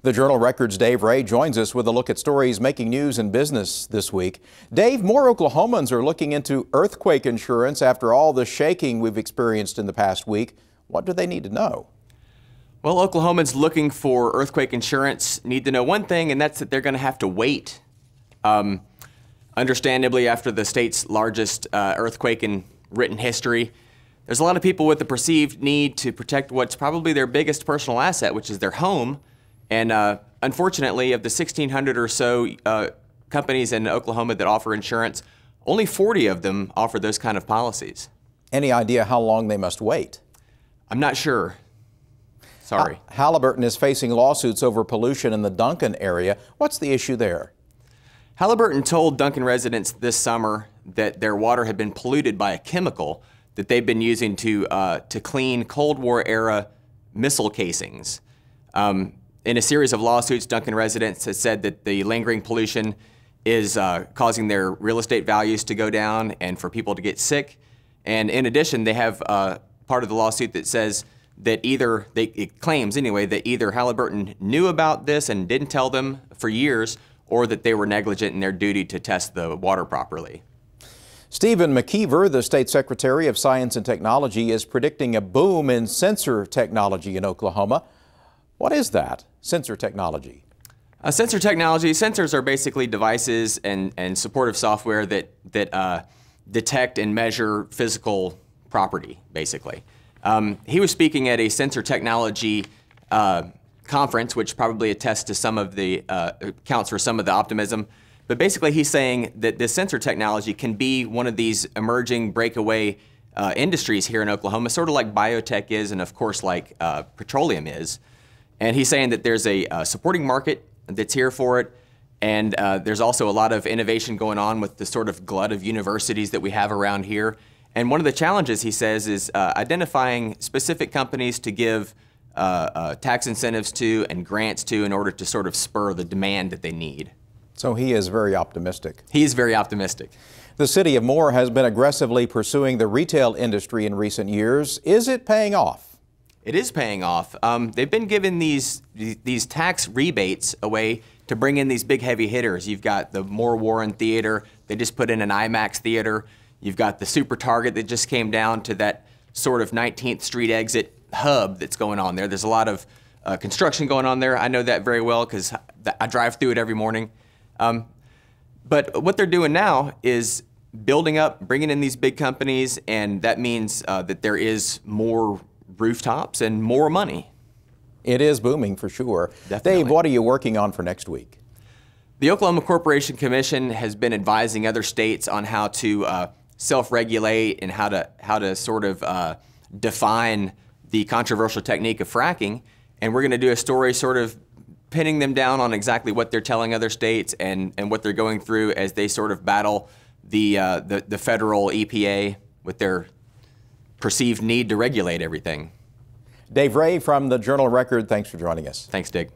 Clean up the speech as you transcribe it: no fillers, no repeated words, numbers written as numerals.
The Journal Record's Dave Ray joins us with a look at stories making news in business this week. Dave, more Oklahomans are looking into earthquake insurance after all the shaking we've experienced in the past week. What do they need to know? Well, Oklahomans looking for earthquake insurance need to know one thing, and that's that they're going to have to wait. Understandably, after the state's largest earthquake in written history, there's a lot of people with the perceived need to protect what's probably their biggest personal asset, which is their home. And unfortunately, of the 1,600 or so companies in Oklahoma that offer insurance, only 40 of them offer those kind of policies. Any idea how long they must wait? I'm not sure. Sorry. Halliburton is facing lawsuits over pollution in the Duncan area. What's the issue there? Halliburton told Duncan residents this summer that their water had been polluted by a chemical that they've been using to clean Cold War era missile casings. In a series of lawsuits, Duncan residents have said that the lingering pollution is causing their real estate values to go down and for people to get sick. And in addition, they have part of the lawsuit that says that it claims anyway, that either Halliburton knew about this and didn't tell them for years, or that they were negligent in their duty to test the water properly. Stephen McKeever, the State Secretary of Science and Technology, is predicting a boom in sensor technology in Oklahoma. What is that, sensor technology? Sensors are basically devices and supportive software that detect and measure physical property, basically. He was speaking at a sensor technology conference, which probably attests to some of the, accounts for some of the optimism. But basically he's saying that this sensor technology can be one of these emerging breakaway industries here in Oklahoma, sort of like biotech is and of course like petroleum is. And he's saying that there's a supporting market that's here for it, and there's also a lot of innovation going on with the sort of glut of universities that we have around here. And one of the challenges, he says, is identifying specific companies to give tax incentives to and grants to in order to sort of spur the demand that they need. So he is very optimistic. He is very optimistic. The city of Moore has been aggressively pursuing the retail industry in recent years. Is it paying off? It is paying off. They've been giving these tax rebates away to bring in these big heavy hitters. You've got the Moore Warren Theater. They just put in an IMAX theater. You've got the Super Target that just came down to that sort of 19th Street exit hub that's going on there. There's a lot of construction going on there. I know that very well because I drive through it every morning. But what they're doing now is building up, bringing in these big companies, and that means that there is more rooftops and more money. It is booming for sure. Definitely. Dave, what are you working on for next week? The Oklahoma Corporation Commission has been advising other states on how to self-regulate and how to sort of define the controversial technique of fracking. And we're going to do a story sort of pinning them down on exactly what they're telling other states and what they're going through as they sort of battle the federal EPA with their perceived need to regulate everything. Dave Ray from the Journal Record, thanks for joining us. Thanks, Dick.